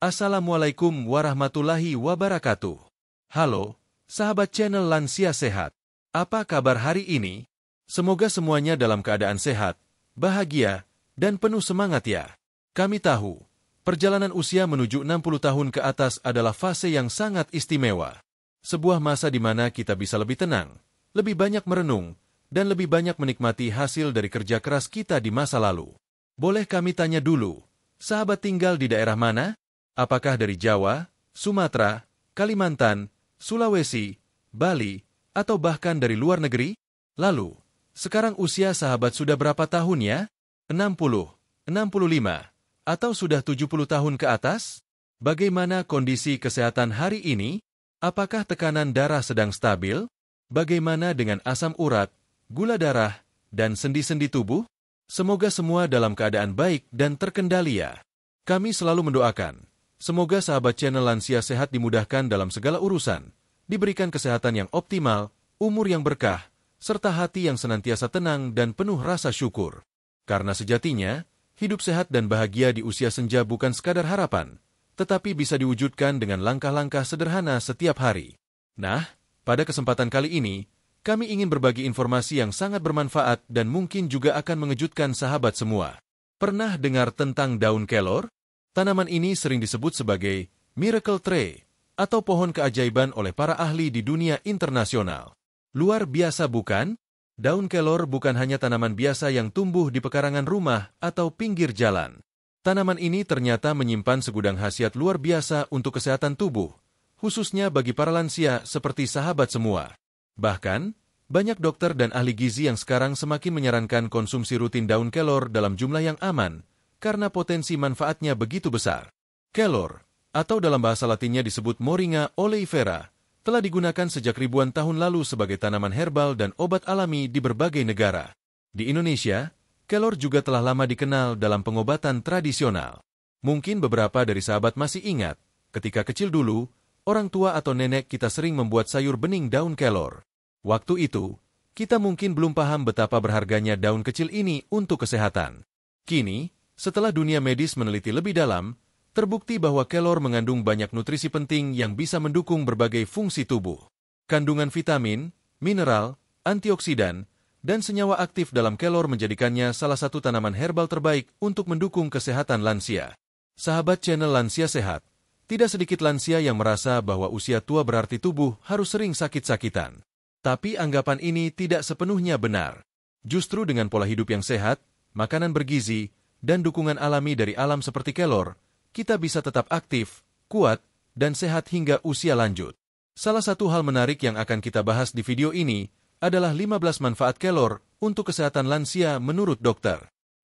Assalamualaikum warahmatullahi wabarakatuh. Halo, sahabat channel Lansia Sehat. Apa kabar hari ini? Semoga semuanya dalam keadaan sehat, bahagia, dan penuh semangat ya. Kami tahu, perjalanan usia menuju 60 tahun ke atas adalah fase yang sangat istimewa. Sebuah masa di mana kita bisa lebih tenang, lebih banyak merenung, dan lebih banyak menikmati hasil dari kerja keras kita di masa lalu. Boleh kami tanya dulu, sahabat tinggal di daerah mana? Apakah dari Jawa, Sumatera, Kalimantan, Sulawesi, Bali, atau bahkan dari luar negeri? Lalu, sekarang usia sahabat sudah berapa tahun ya? 60, 65, atau sudah 70 tahun ke atas? Bagaimana kondisi kesehatan hari ini? Apakah tekanan darah sedang stabil? Bagaimana dengan asam urat, gula darah, dan sendi-sendi tubuh? Semoga semua dalam keadaan baik dan terkendali ya. Kami selalu mendoakan, semoga sahabat channel Lansia Sehat dimudahkan dalam segala urusan, diberikan kesehatan yang optimal, umur yang berkah, serta hati yang senantiasa tenang dan penuh rasa syukur. Karena sejatinya, hidup sehat dan bahagia di usia senja bukan sekadar harapan, tetapi bisa diwujudkan dengan langkah-langkah sederhana setiap hari. Nah, pada kesempatan kali ini, kami ingin berbagi informasi yang sangat bermanfaat dan mungkin juga akan mengejutkan sahabat semua. Pernah dengar tentang daun kelor? Tanaman ini sering disebut sebagai miracle tree atau pohon keajaiban oleh para ahli di dunia internasional. Luar biasa bukan? Daun kelor bukan hanya tanaman biasa yang tumbuh di pekarangan rumah atau pinggir jalan. Tanaman ini ternyata menyimpan segudang khasiat luar biasa untuk kesehatan tubuh, khususnya bagi para lansia seperti sahabat semua. Bahkan, banyak dokter dan ahli gizi yang sekarang semakin menyarankan konsumsi rutin daun kelor dalam jumlah yang aman, karena potensi manfaatnya begitu besar. Kelor, atau dalam bahasa latinnya disebut Moringa oleifera, telah digunakan sejak ribuan tahun lalu sebagai tanaman herbal dan obat alami di berbagai negara. Di Indonesia, kelor juga telah lama dikenal dalam pengobatan tradisional. Mungkin beberapa dari sahabat masih ingat, ketika kecil dulu, orang tua atau nenek kita sering membuat sayur bening daun kelor. Waktu itu, kita mungkin belum paham betapa berharganya daun kecil ini untuk kesehatan. Kini, setelah dunia medis meneliti lebih dalam, terbukti bahwa kelor mengandung banyak nutrisi penting yang bisa mendukung berbagai fungsi tubuh. Kandungan vitamin, mineral, antioksidan, dan senyawa aktif dalam kelor menjadikannya salah satu tanaman herbal terbaik untuk mendukung kesehatan lansia. Sahabat channel Lansia Sehat, tidak sedikit lansia yang merasa bahwa usia tua berarti tubuh harus sering sakit-sakitan. Tapi anggapan ini tidak sepenuhnya benar. Justru dengan pola hidup yang sehat, makanan bergizi, dan dukungan alami dari alam seperti kelor, kita bisa tetap aktif, kuat, dan sehat hingga usia lanjut. Salah satu hal menarik yang akan kita bahas di video ini adalah 15 manfaat kelor untuk kesehatan lansia menurut dokter.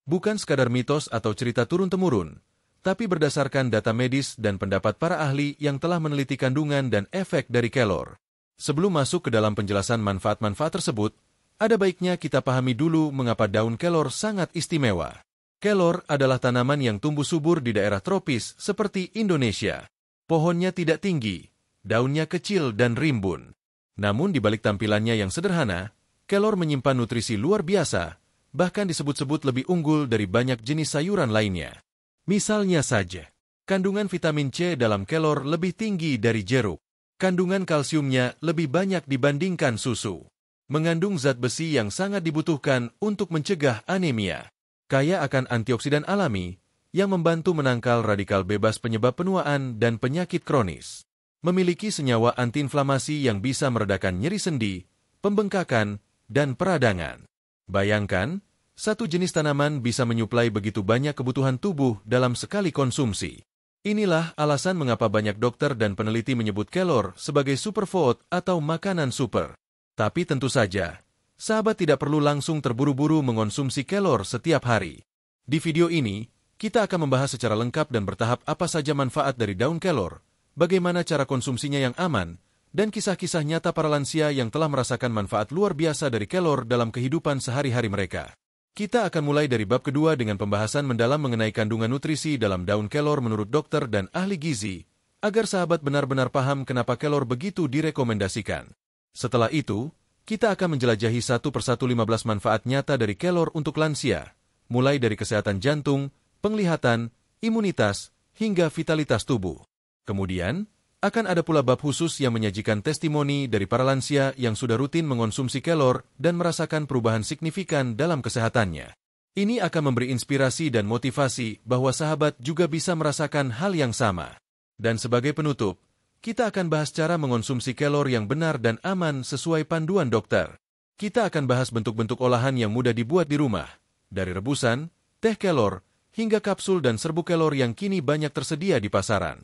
Bukan sekadar mitos atau cerita turun-temurun, tapi berdasarkan data medis dan pendapat para ahli yang telah meneliti kandungan dan efek dari kelor. Sebelum masuk ke dalam penjelasan manfaat-manfaat tersebut, ada baiknya kita pahami dulu mengapa daun kelor sangat istimewa. Kelor adalah tanaman yang tumbuh subur di daerah tropis seperti Indonesia. Pohonnya tidak tinggi, daunnya kecil dan rimbun. Namun di balik tampilannya yang sederhana, kelor menyimpan nutrisi luar biasa, bahkan disebut-sebut lebih unggul dari banyak jenis sayuran lainnya. Misalnya saja, kandungan vitamin C dalam kelor lebih tinggi dari jeruk. Kandungan kalsiumnya lebih banyak dibandingkan susu. Mengandung zat besi yang sangat dibutuhkan untuk mencegah anemia. Kaya akan antioksidan alami yang membantu menangkal radikal bebas penyebab penuaan dan penyakit kronis. Memiliki senyawa antiinflamasi yang bisa meredakan nyeri sendi, pembengkakan, dan peradangan. Bayangkan, satu jenis tanaman bisa menyuplai begitu banyak kebutuhan tubuh dalam sekali konsumsi. Inilah alasan mengapa banyak dokter dan peneliti menyebut kelor sebagai superfood atau makanan super. Tapi tentu saja, sahabat tidak perlu langsung terburu-buru mengonsumsi kelor setiap hari. Di video ini, kita akan membahas secara lengkap dan bertahap apa saja manfaat dari daun kelor, bagaimana cara konsumsinya yang aman, dan kisah-kisah nyata para lansia yang telah merasakan manfaat luar biasa dari kelor dalam kehidupan sehari-hari mereka. Kita akan mulai dari bab kedua dengan pembahasan mendalam mengenai kandungan nutrisi dalam daun kelor menurut dokter dan ahli gizi, agar sahabat benar-benar paham kenapa kelor begitu direkomendasikan. Setelah itu, kita akan menjelajahi satu persatu 15 manfaat nyata dari kelor untuk lansia, mulai dari kesehatan jantung, penglihatan, imunitas, hingga vitalitas tubuh. Kemudian, akan ada pula bab khusus yang menyajikan testimoni dari para lansia yang sudah rutin mengonsumsi kelor dan merasakan perubahan signifikan dalam kesehatannya. Ini akan memberi inspirasi dan motivasi bahwa sahabat juga bisa merasakan hal yang sama. Dan sebagai penutup, kita akan bahas cara mengonsumsi kelor yang benar dan aman sesuai panduan dokter. Kita akan bahas bentuk-bentuk olahan yang mudah dibuat di rumah, dari rebusan, teh kelor, hingga kapsul dan serbuk kelor yang kini banyak tersedia di pasaran.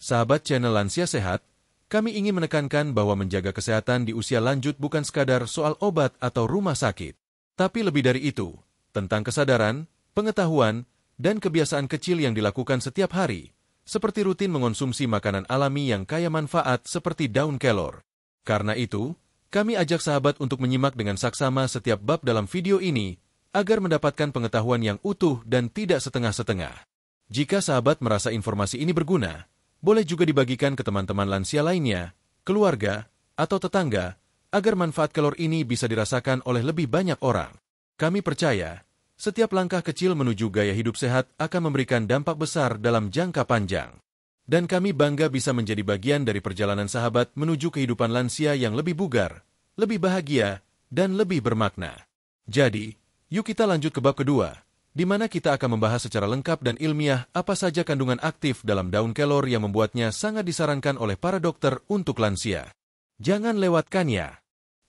Sahabat channel Lansia Sehat, kami ingin menekankan bahwa menjaga kesehatan di usia lanjut bukan sekadar soal obat atau rumah sakit. Tapi lebih dari itu, tentang kesadaran, pengetahuan, dan kebiasaan kecil yang dilakukan setiap hari, seperti rutin mengonsumsi makanan alami yang kaya manfaat seperti daun kelor. Karena itu, kami ajak sahabat untuk menyimak dengan saksama setiap bab dalam video ini, agar mendapatkan pengetahuan yang utuh dan tidak setengah-setengah. Jika sahabat merasa informasi ini berguna, boleh juga dibagikan ke teman-teman lansia lainnya, keluarga, atau tetangga, agar manfaat kelor ini bisa dirasakan oleh lebih banyak orang. Kami percaya, setiap langkah kecil menuju gaya hidup sehat akan memberikan dampak besar dalam jangka panjang. Dan kami bangga bisa menjadi bagian dari perjalanan sahabat menuju kehidupan lansia yang lebih bugar, lebih bahagia, dan lebih bermakna. Jadi, yuk kita lanjut ke bab kedua, di mana kita akan membahas secara lengkap dan ilmiah apa saja kandungan aktif dalam daun kelor yang membuatnya sangat disarankan oleh para dokter untuk lansia. Jangan lewatkannya.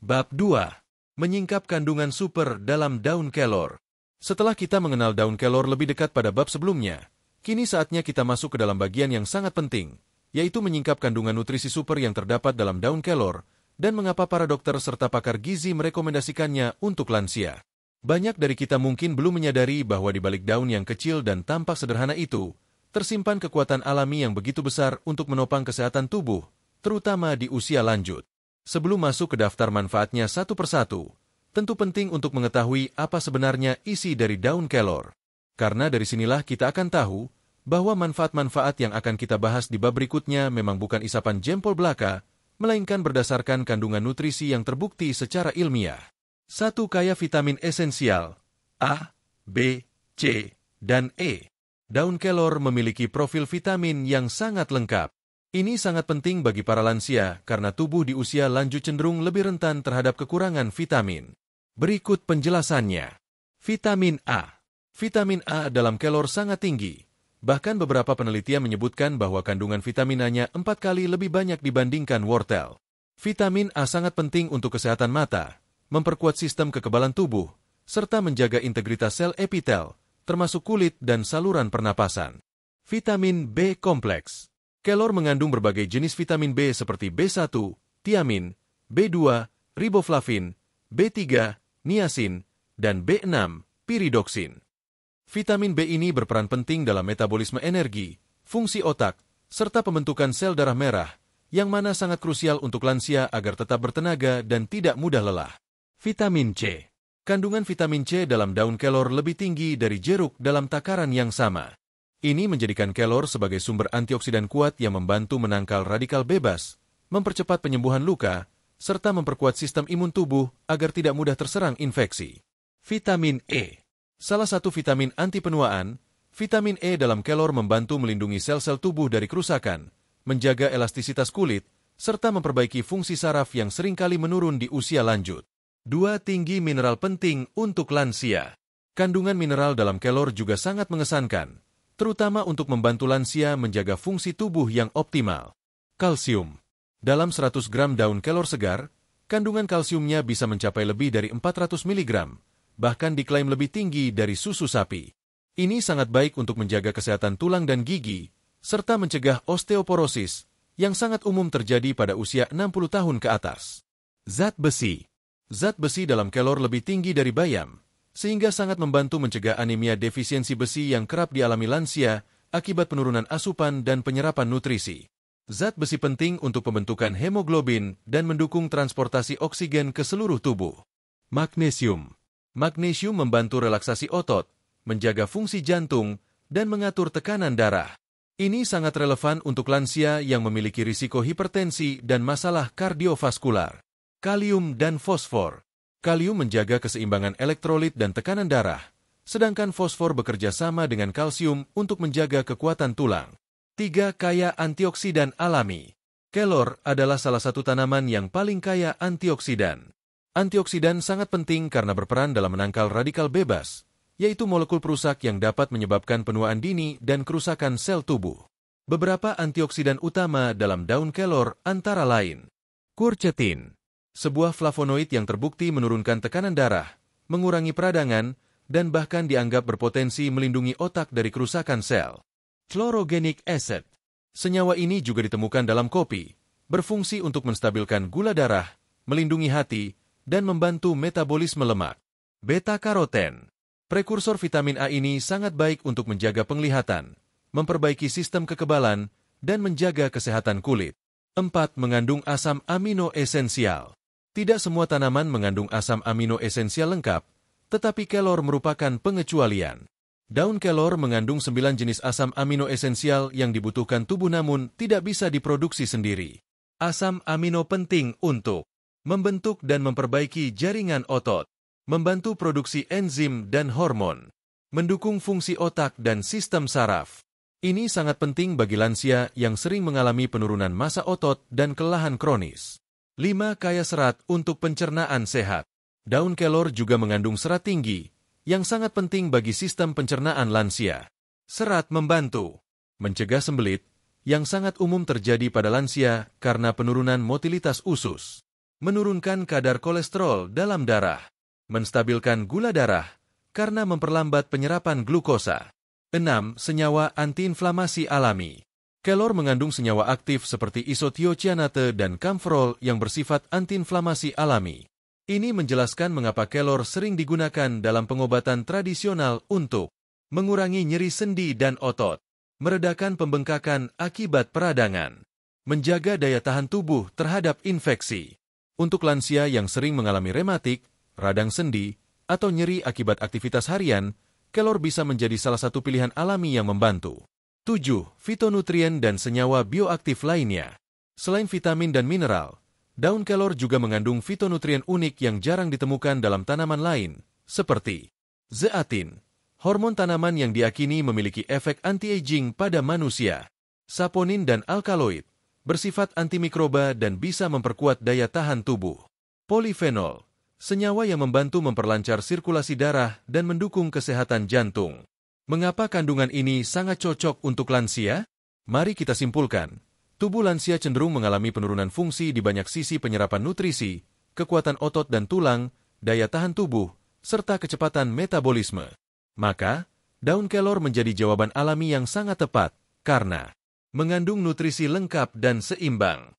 Bab 2. Menyingkap kandungan super dalam daun kelor. Setelah kita mengenal daun kelor lebih dekat pada bab sebelumnya, kini saatnya kita masuk ke dalam bagian yang sangat penting, yaitu menyingkap kandungan nutrisi super yang terdapat dalam daun kelor, dan mengapa para dokter serta pakar gizi merekomendasikannya untuk lansia. Banyak dari kita mungkin belum menyadari bahwa di balik daun yang kecil dan tampak sederhana itu, tersimpan kekuatan alami yang begitu besar untuk menopang kesehatan tubuh, terutama di usia lanjut. Sebelum masuk ke daftar manfaatnya satu persatu, tentu penting untuk mengetahui apa sebenarnya isi dari daun kelor. Karena dari sinilah kita akan tahu bahwa manfaat-manfaat yang akan kita bahas di bab berikutnya memang bukan isapan jempol belaka, melainkan berdasarkan kandungan nutrisi yang terbukti secara ilmiah. 1. Kaya vitamin esensial A, B, C, dan E. Daun kelor memiliki profil vitamin yang sangat lengkap. Ini sangat penting bagi para lansia karena tubuh di usia lanjut cenderung lebih rentan terhadap kekurangan vitamin. Berikut penjelasannya. Vitamin A. Vitamin A dalam kelor sangat tinggi. Bahkan beberapa penelitian menyebutkan bahwa kandungan vitamin A-nya 4 kali lebih banyak dibandingkan wortel. Vitamin A sangat penting untuk kesehatan mata, memperkuat sistem kekebalan tubuh, serta menjaga integritas sel epitel, termasuk kulit dan saluran pernapasan. Vitamin B kompleks. Kelor mengandung berbagai jenis vitamin B seperti B1, tiamin, B2, riboflavin, B3, niacin, dan B6, piridoksin. Vitamin B ini berperan penting dalam metabolisme energi, fungsi otak, serta pembentukan sel darah merah, yang mana sangat krusial untuk lansia agar tetap bertenaga dan tidak mudah lelah. Vitamin C. Kandungan vitamin C dalam daun kelor lebih tinggi dari jeruk dalam takaran yang sama. Ini menjadikan kelor sebagai sumber antioksidan kuat yang membantu menangkal radikal bebas, mempercepat penyembuhan luka, serta memperkuat sistem imun tubuh agar tidak mudah terserang infeksi. Vitamin E. Salah satu vitamin anti penuaan, vitamin E dalam kelor membantu melindungi sel-sel tubuh dari kerusakan, menjaga elastisitas kulit, serta memperbaiki fungsi saraf yang seringkali menurun di usia lanjut. 2. Tinggi mineral penting untuk lansia. Kandungan mineral dalam kelor juga sangat mengesankan, terutama untuk membantu lansia menjaga fungsi tubuh yang optimal. Kalsium. Dalam 100 gram daun kelor segar, kandungan kalsiumnya bisa mencapai lebih dari 400 mg, bahkan diklaim lebih tinggi dari susu sapi. Ini sangat baik untuk menjaga kesehatan tulang dan gigi, serta mencegah osteoporosis, yang sangat umum terjadi pada usia 60 tahun ke atas. Zat besi. Zat besi dalam kelor lebih tinggi dari bayam, sehingga sangat membantu mencegah anemia defisiensi besi yang kerap dialami lansia akibat penurunan asupan dan penyerapan nutrisi. Zat besi penting untuk pembentukan hemoglobin dan mendukung transportasi oksigen ke seluruh tubuh. Magnesium. Magnesium membantu relaksasi otot, menjaga fungsi jantung, dan mengatur tekanan darah. Ini sangat relevan untuk lansia yang memiliki risiko hipertensi dan masalah kardiovaskular. Kalium dan fosfor. Kalium menjaga keseimbangan elektrolit dan tekanan darah, sedangkan fosfor bekerja sama dengan kalsium untuk menjaga kekuatan tulang. 3. Kaya antioksidan alami. Kelor adalah salah satu tanaman yang paling kaya antioksidan. Antioksidan sangat penting karena berperan dalam menangkal radikal bebas, yaitu molekul perusak yang dapat menyebabkan penuaan dini dan kerusakan sel tubuh. Beberapa antioksidan utama dalam daun kelor antara lain: quercetin, sebuah flavonoid yang terbukti menurunkan tekanan darah, mengurangi peradangan, dan bahkan dianggap berpotensi melindungi otak dari kerusakan sel. Chlorogenic acid. Senyawa ini juga ditemukan dalam kopi, berfungsi untuk menstabilkan gula darah, melindungi hati, dan membantu metabolisme lemak. Beta-karoten. Prekursor vitamin A ini sangat baik untuk menjaga penglihatan, memperbaiki sistem kekebalan, dan menjaga kesehatan kulit. 4. Mengandung asam amino esensial. Tidak semua tanaman mengandung asam amino esensial lengkap, tetapi kelor merupakan pengecualian. Daun kelor mengandung 9 jenis asam amino esensial yang dibutuhkan tubuh namun tidak bisa diproduksi sendiri. Asam amino penting untuk membentuk dan memperbaiki jaringan otot, membantu produksi enzim dan hormon, mendukung fungsi otak dan sistem saraf. Ini sangat penting bagi lansia yang sering mengalami penurunan massa otot dan kelelahan kronis. 5. Kaya serat untuk pencernaan sehat. Daun kelor juga mengandung serat tinggi, yang sangat penting bagi sistem pencernaan lansia. Serat membantu mencegah sembelit, yang sangat umum terjadi pada lansia karena penurunan motilitas usus, menurunkan kadar kolesterol dalam darah, menstabilkan gula darah karena memperlambat penyerapan glukosa. 6. Senyawa antiinflamasi alami. Kelor mengandung senyawa aktif seperti isothiocyanate dan camphorol yang bersifat antiinflamasi alami. Ini menjelaskan mengapa kelor sering digunakan dalam pengobatan tradisional untuk mengurangi nyeri sendi dan otot, meredakan pembengkakan akibat peradangan, menjaga daya tahan tubuh terhadap infeksi. Untuk lansia yang sering mengalami rematik, radang sendi, atau nyeri akibat aktivitas harian, kelor bisa menjadi salah satu pilihan alami yang membantu. 7. Fitonutrien dan senyawa bioaktif lainnya. Selain vitamin dan mineral, daun kelor juga mengandung fitonutrien unik yang jarang ditemukan dalam tanaman lain, seperti zeatin, hormon tanaman yang diyakini memiliki efek anti-aging pada manusia, saponin dan alkaloid, bersifat antimikroba dan bisa memperkuat daya tahan tubuh, polifenol, senyawa yang membantu memperlancar sirkulasi darah dan mendukung kesehatan jantung. Mengapa kandungan ini sangat cocok untuk lansia? Mari kita simpulkan. Tubuh lansia cenderung mengalami penurunan fungsi di banyak sisi penyerapan nutrisi, kekuatan otot dan tulang, daya tahan tubuh, serta kecepatan metabolisme. Maka, daun kelor menjadi jawaban alami yang sangat tepat, karena mengandung nutrisi lengkap dan seimbang,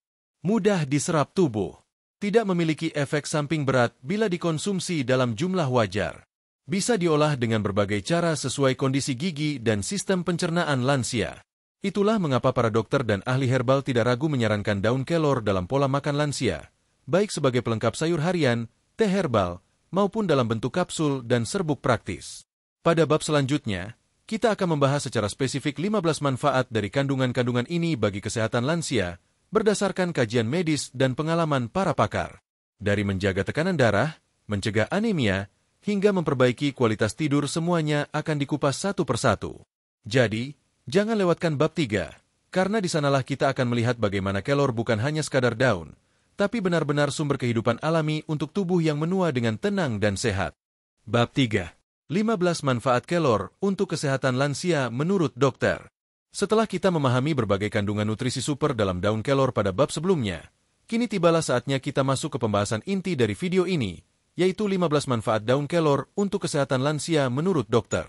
mudah diserap tubuh, tidak memiliki efek samping berat bila dikonsumsi dalam jumlah wajar, bisa diolah dengan berbagai cara sesuai kondisi gigi dan sistem pencernaan lansia. Itulah mengapa para dokter dan ahli herbal tidak ragu menyarankan daun kelor dalam pola makan lansia, baik sebagai pelengkap sayur harian, teh herbal, maupun dalam bentuk kapsul dan serbuk praktis. Pada bab selanjutnya, kita akan membahas secara spesifik 15 manfaat dari kandungan-kandungan ini bagi kesehatan lansia, berdasarkan kajian medis dan pengalaman para pakar. Dari menjaga tekanan darah, mencegah anemia, hingga memperbaiki kualitas tidur semuanya akan dikupas satu persatu. Jadi, jangan lewatkan bab 3, karena di sanalah kita akan melihat bagaimana kelor bukan hanya sekadar daun, tapi benar-benar sumber kehidupan alami untuk tubuh yang menua dengan tenang dan sehat. Bab 3. 15 manfaat kelor untuk kesehatan lansia menurut dokter. Setelah kita memahami berbagai kandungan nutrisi super dalam daun kelor pada bab sebelumnya, kini tibalah saatnya kita masuk ke pembahasan inti dari video ini, yaitu 15 manfaat daun kelor untuk kesehatan lansia menurut dokter.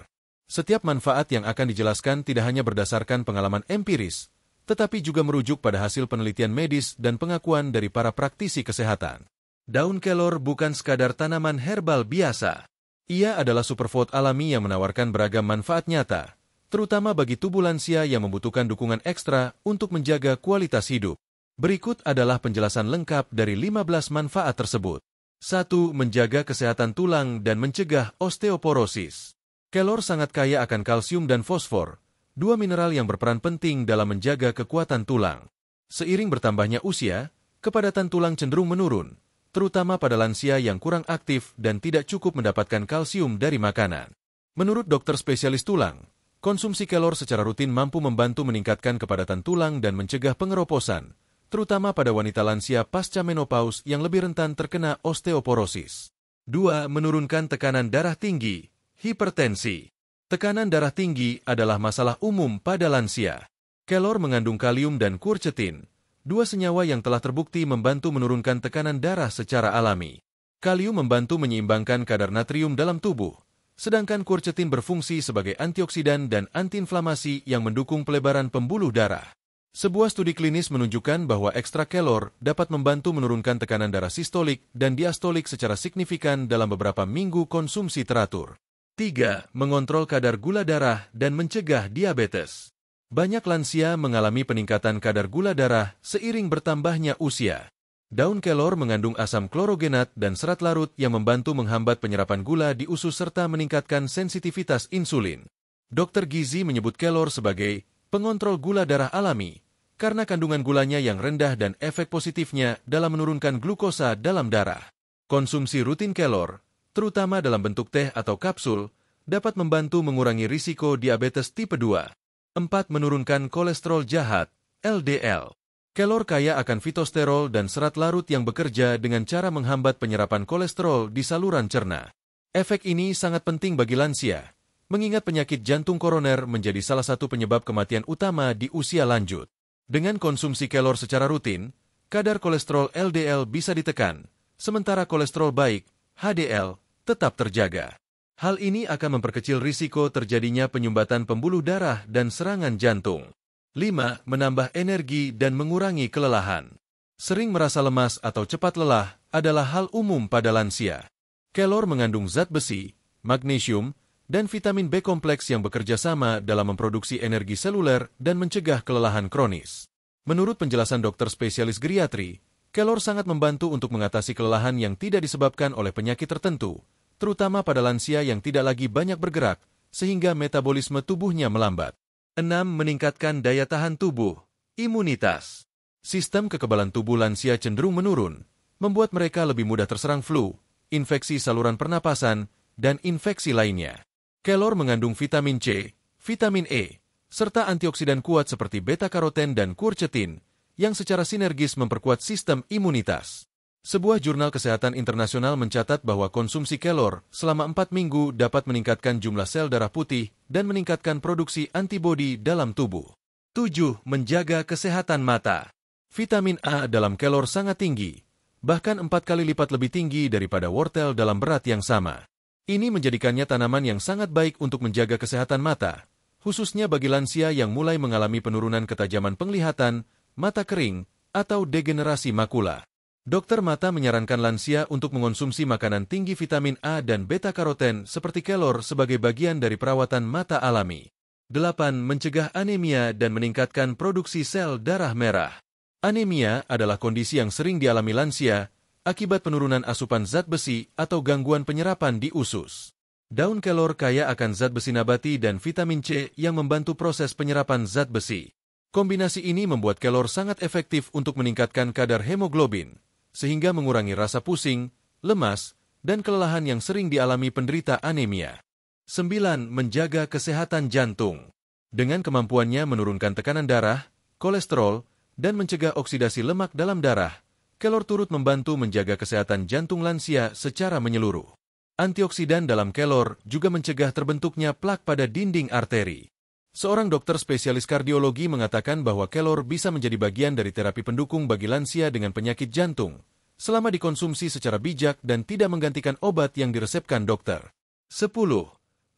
Setiap manfaat yang akan dijelaskan tidak hanya berdasarkan pengalaman empiris, tetapi juga merujuk pada hasil penelitian medis dan pengakuan dari para praktisi kesehatan. Daun kelor bukan sekadar tanaman herbal biasa. Ia adalah superfood alami yang menawarkan beragam manfaat nyata, terutama bagi tubuh lansia yang membutuhkan dukungan ekstra untuk menjaga kualitas hidup. Berikut adalah penjelasan lengkap dari 15 manfaat tersebut. 1. Menjaga kesehatan tulang dan mencegah osteoporosis. Kelor sangat kaya akan kalsium dan fosfor, dua mineral yang berperan penting dalam menjaga kekuatan tulang. Seiring bertambahnya usia, kepadatan tulang cenderung menurun, terutama pada lansia yang kurang aktif dan tidak cukup mendapatkan kalsium dari makanan. Menurut dokter spesialis tulang, Konsumsi kelor secara rutin mampu membantu meningkatkan kepadatan tulang dan mencegah pengeroposan, terutama pada wanita lansia pasca menopause yang lebih rentan terkena osteoporosis. 2. Menurunkan tekanan darah tinggi, hipertensi. Tekanan darah tinggi adalah masalah umum pada lansia. Kelor mengandung kalium dan quercetin, dua senyawa yang telah terbukti membantu menurunkan tekanan darah secara alami. Kalium membantu menyeimbangkan kadar natrium dalam tubuh, sedangkan quercetin berfungsi sebagai antioksidan dan antiinflamasi yang mendukung pelebaran pembuluh darah. Sebuah studi klinis menunjukkan bahwa ekstrak kelor dapat membantu menurunkan tekanan darah sistolik dan diastolik secara signifikan dalam beberapa minggu konsumsi teratur. 3. Mengontrol kadar gula darah dan mencegah diabetes. Banyak lansia mengalami peningkatan kadar gula darah seiring bertambahnya usia. Daun kelor mengandung asam klorogenat dan serat larut yang membantu menghambat penyerapan gula di usus serta meningkatkan sensitivitas insulin. Dokter gizi menyebut kelor sebagai pengontrol gula darah alami karena kandungan gulanya yang rendah dan efek positifnya dalam menurunkan glukosa dalam darah. Konsumsi rutin kelor, terutama dalam bentuk teh atau kapsul, dapat membantu mengurangi risiko diabetes tipe 2. 4. Menurunkan kolesterol jahat, LDL. Kelor kaya akan fitosterol dan serat larut yang bekerja dengan cara menghambat penyerapan kolesterol di saluran cerna. Efek ini sangat penting bagi lansia, mengingat penyakit jantung koroner menjadi salah satu penyebab kematian utama di usia lanjut. Dengan konsumsi kelor secara rutin, kadar kolesterol LDL bisa ditekan, sementara kolesterol baik, HDL, tetap terjaga. Hal ini akan memperkecil risiko terjadinya penyumbatan pembuluh darah dan serangan jantung. 5. Menambah energi dan mengurangi kelelahan. Sering merasa lemas atau cepat lelah adalah hal umum pada lansia. Kelor mengandung zat besi, magnesium, dan vitamin B kompleks yang bekerja sama dalam memproduksi energi seluler dan mencegah kelelahan kronis. Menurut penjelasan dokter spesialis geriatri, kelor sangat membantu untuk mengatasi kelelahan yang tidak disebabkan oleh penyakit tertentu, terutama pada lansia yang tidak lagi banyak bergerak, sehingga metabolisme tubuhnya melambat. 6. Meningkatkan daya tahan tubuh, imunitas. Sistem kekebalan tubuh lansia cenderung menurun, membuat mereka lebih mudah terserang flu, infeksi saluran pernapasan, dan infeksi lainnya. Kelor mengandung vitamin C, vitamin E, serta antioksidan kuat seperti beta-karoten dan quercetin, yang secara sinergis memperkuat sistem imunitas. Sebuah jurnal kesehatan internasional mencatat bahwa konsumsi kelor selama 4 minggu dapat meningkatkan jumlah sel darah putih dan meningkatkan produksi antibodi dalam tubuh. 7. Menjaga kesehatan mata. Vitamin A dalam kelor sangat tinggi, bahkan 4 kali lipat lebih tinggi daripada wortel dalam berat yang sama. Ini menjadikannya tanaman yang sangat baik untuk menjaga kesehatan mata, khususnya bagi lansia yang mulai mengalami penurunan ketajaman penglihatan, mata kering, atau degenerasi makula. Dokter mata menyarankan lansia untuk mengonsumsi makanan tinggi vitamin A dan beta-karoten seperti kelor sebagai bagian dari perawatan mata alami. 8. Mencegah anemia dan meningkatkan produksi sel darah merah. Anemia adalah kondisi yang sering dialami lansia akibat penurunan asupan zat besi atau gangguan penyerapan di usus. Daun kelor kaya akan zat besi nabati dan vitamin C yang membantu proses penyerapan zat besi. Kombinasi ini membuat kelor sangat efektif untuk meningkatkan kadar hemoglobin, sehingga mengurangi rasa pusing, lemas, dan kelelahan yang sering dialami penderita anemia. 9. Menjaga kesehatan jantung. Dengan kemampuannya menurunkan tekanan darah, kolesterol, dan mencegah oksidasi lemak dalam darah, kelor turut membantu menjaga kesehatan jantung lansia secara menyeluruh. Antioksidan dalam kelor juga mencegah terbentuknya plak pada dinding arteri. Seorang dokter spesialis kardiologi mengatakan bahwa kelor bisa menjadi bagian dari terapi pendukung bagi lansia dengan penyakit jantung, selama dikonsumsi secara bijak dan tidak menggantikan obat yang diresepkan dokter. 10.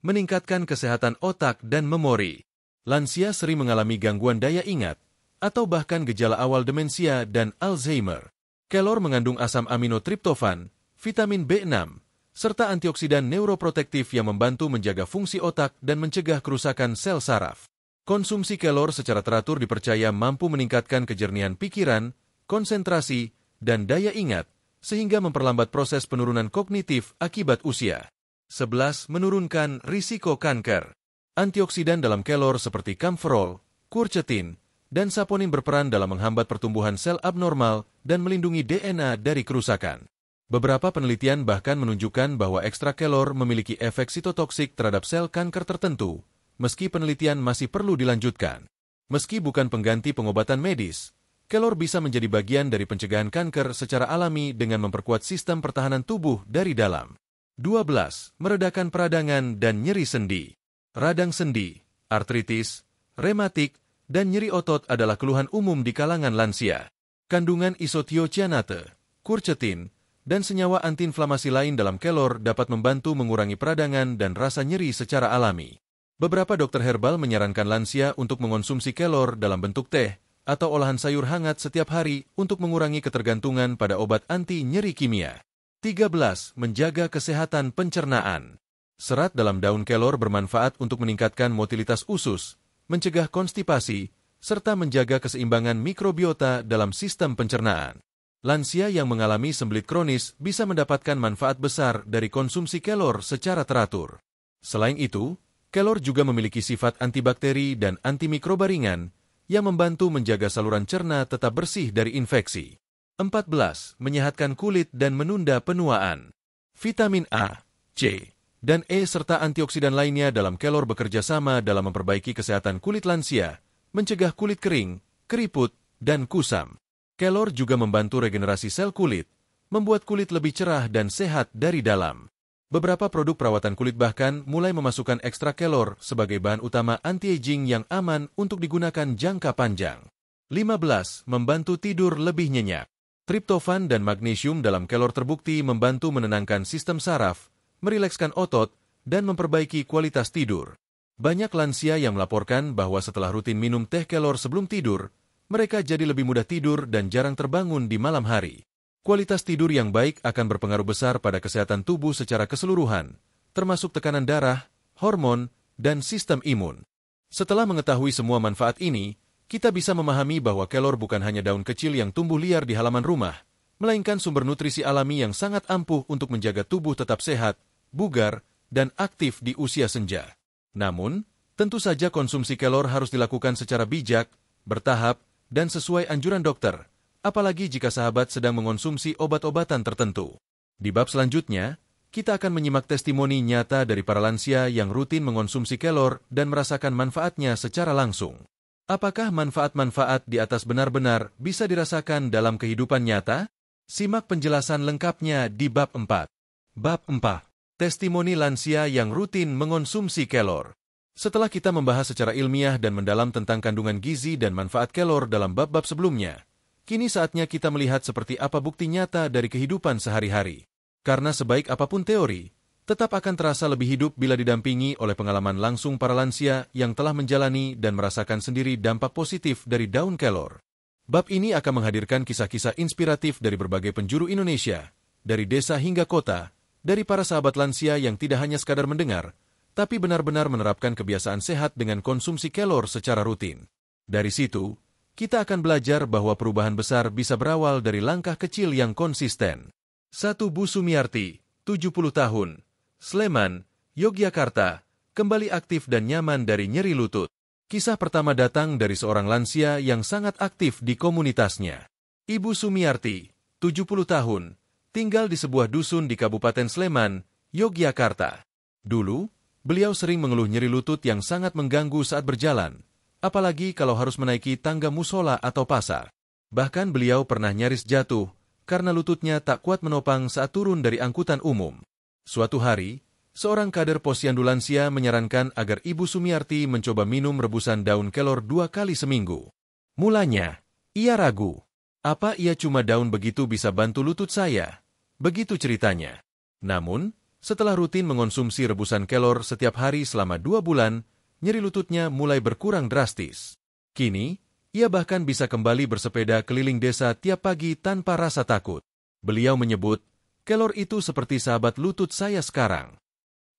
Meningkatkan kesehatan otak dan memori. Lansia sering mengalami gangguan daya ingat, atau bahkan gejala awal demensia dan Alzheimer. Kelor mengandung asam amino triptofan, vitamin B6, serta antioksidan neuroprotektif yang membantu menjaga fungsi otak dan mencegah kerusakan sel saraf. Konsumsi kelor secara teratur dipercaya mampu meningkatkan kejernihan pikiran, konsentrasi, dan daya ingat, sehingga memperlambat proses penurunan kognitif akibat usia. 11. Menurunkan risiko kanker. Antioksidan dalam kelor seperti camphorol, quercetin, dan saponin berperan dalam menghambat pertumbuhan sel abnormal dan melindungi DNA dari kerusakan. Beberapa penelitian bahkan menunjukkan bahwa ekstrak kelor memiliki efek sitotoksik terhadap sel kanker tertentu, meski penelitian masih perlu dilanjutkan. Meski bukan pengganti pengobatan medis, kelor bisa menjadi bagian dari pencegahan kanker secara alami dengan memperkuat sistem pertahanan tubuh dari dalam. 12. Meredakan peradangan dan nyeri sendi. Radang sendi, artritis, rematik, dan nyeri otot adalah keluhan umum di kalangan lansia. Kandungan isothiocyanate, quercetin, dan senyawa antiinflamasi lain dalam kelor dapat membantu mengurangi peradangan dan rasa nyeri secara alami. Beberapa dokter herbal menyarankan lansia untuk mengonsumsi kelor dalam bentuk teh atau olahan sayur hangat setiap hari untuk mengurangi ketergantungan pada obat anti nyeri kimia. 13. Menjaga kesehatan pencernaan. Serat dalam daun kelor bermanfaat untuk meningkatkan motilitas usus, mencegah konstipasi, serta menjaga keseimbangan mikrobiota dalam sistem pencernaan. Lansia yang mengalami sembelit kronis bisa mendapatkan manfaat besar dari konsumsi kelor secara teratur. Selain itu, kelor juga memiliki sifat antibakteri dan antimikroba ringan yang membantu menjaga saluran cerna tetap bersih dari infeksi. 14. Menyehatkan kulit dan menunda penuaan. Vitamin A, C, dan E serta antioksidan lainnya dalam kelor bekerja sama dalam memperbaiki kesehatan kulit lansia, mencegah kulit kering, keriput, dan kusam. Kelor juga membantu regenerasi sel kulit, membuat kulit lebih cerah dan sehat dari dalam. Beberapa produk perawatan kulit bahkan mulai memasukkan ekstrak kelor sebagai bahan utama anti-aging yang aman untuk digunakan jangka panjang. 15. Membantu tidur lebih nyenyak. Triptofan dan magnesium dalam kelor terbukti membantu menenangkan sistem saraf, merilekskan otot, dan memperbaiki kualitas tidur. Banyak lansia yang melaporkan bahwa setelah rutin minum teh kelor sebelum tidur, mereka jadi lebih mudah tidur dan jarang terbangun di malam hari. Kualitas tidur yang baik akan berpengaruh besar pada kesehatan tubuh secara keseluruhan, termasuk tekanan darah, hormon, dan sistem imun. Setelah mengetahui semua manfaat ini, kita bisa memahami bahwa kelor bukan hanya daun kecil yang tumbuh liar di halaman rumah, melainkan sumber nutrisi alami yang sangat ampuh untuk menjaga tubuh tetap sehat, bugar, dan aktif di usia senja. Namun, tentu saja konsumsi kelor harus dilakukan secara bijak, bertahap, dan sesuai anjuran dokter, apalagi jika sahabat sedang mengonsumsi obat-obatan tertentu. Di bab selanjutnya, kita akan menyimak testimoni nyata dari para lansia yang rutin mengonsumsi kelor dan merasakan manfaatnya secara langsung. Apakah manfaat-manfaat di atas benar-benar bisa dirasakan dalam kehidupan nyata? Simak penjelasan lengkapnya di bab 4. Bab 4. Testimoni lansia yang rutin mengonsumsi kelor. Setelah kita membahas secara ilmiah dan mendalam tentang kandungan gizi dan manfaat kelor dalam bab-bab sebelumnya, kini saatnya kita melihat seperti apa bukti nyata dari kehidupan sehari-hari. Karena sebaik apapun teori, tetap akan terasa lebih hidup bila didampingi oleh pengalaman langsung para lansia yang telah menjalani dan merasakan sendiri dampak positif dari daun kelor. Bab ini akan menghadirkan kisah-kisah inspiratif dari berbagai penjuru Indonesia, dari desa hingga kota, dari para sahabat lansia yang tidak hanya sekadar mendengar, tapi benar-benar menerapkan kebiasaan sehat dengan konsumsi kelor secara rutin. Dari situ, kita akan belajar bahwa perubahan besar bisa berawal dari langkah kecil yang konsisten. 1. Bu Sumiarti, 70 tahun. Sleman, Yogyakarta, kembali aktif dan nyaman dari nyeri lutut. Kisah pertama datang dari seorang lansia yang sangat aktif di komunitasnya. Ibu Sumiarti, 70 tahun, tinggal di sebuah dusun di Kabupaten Sleman, Yogyakarta. Dulu, beliau sering mengeluh nyeri lutut yang sangat mengganggu saat berjalan, apalagi kalau harus menaiki tangga musola atau pasar. Bahkan beliau pernah nyaris jatuh karena lututnya tak kuat menopang saat turun dari angkutan umum. Suatu hari, seorang kader posyandu lansia menyarankan agar Ibu Sumiarti mencoba minum rebusan daun kelor 2 kali seminggu. Mulanya, ia ragu. Apa ia cuma daun begitu bisa bantu lutut saya? Begitu ceritanya. Namun, setelah rutin mengonsumsi rebusan kelor setiap hari selama 2 bulan, nyeri lututnya mulai berkurang drastis. Kini, ia bahkan bisa kembali bersepeda keliling desa tiap pagi tanpa rasa takut. Beliau menyebut, kelor itu seperti sahabat lutut saya sekarang.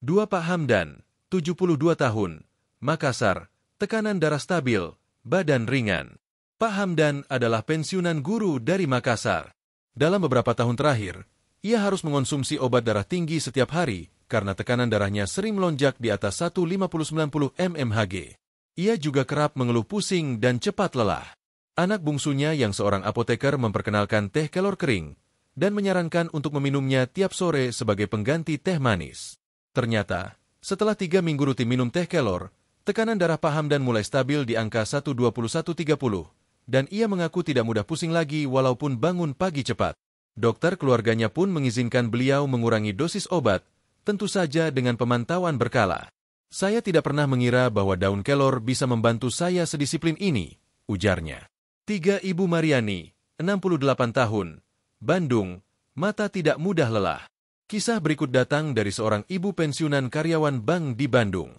2. Pak Hamdan, 72 tahun, Makassar, tekanan darah stabil, badan ringan. Pak Hamdan adalah pensiunan guru dari Makassar. Dalam beberapa tahun terakhir, ia harus mengonsumsi obat darah tinggi setiap hari karena tekanan darahnya sering melonjak di atas 150/90 mmHg. Ia juga kerap mengeluh pusing dan cepat lelah. Anak bungsunya yang seorang apoteker memperkenalkan teh kelor kering dan menyarankan untuk meminumnya tiap sore sebagai pengganti teh manis. Ternyata, setelah 3 minggu rutin minum teh kelor, Tekanan darah paham dan mulai stabil di angka 120/130, dan ia mengaku tidak mudah pusing lagi walaupun bangun pagi cepat. Dokter keluarganya pun mengizinkan beliau mengurangi dosis obat, tentu saja dengan pemantauan berkala. Saya tidak pernah mengira bahwa daun kelor bisa membantu saya sedisiplin ini, ujarnya. 3. Ibu Mariani, 68 tahun, Bandung, mata tidak mudah lelah. Kisah berikut datang dari seorang ibu pensiunan karyawan bank di Bandung.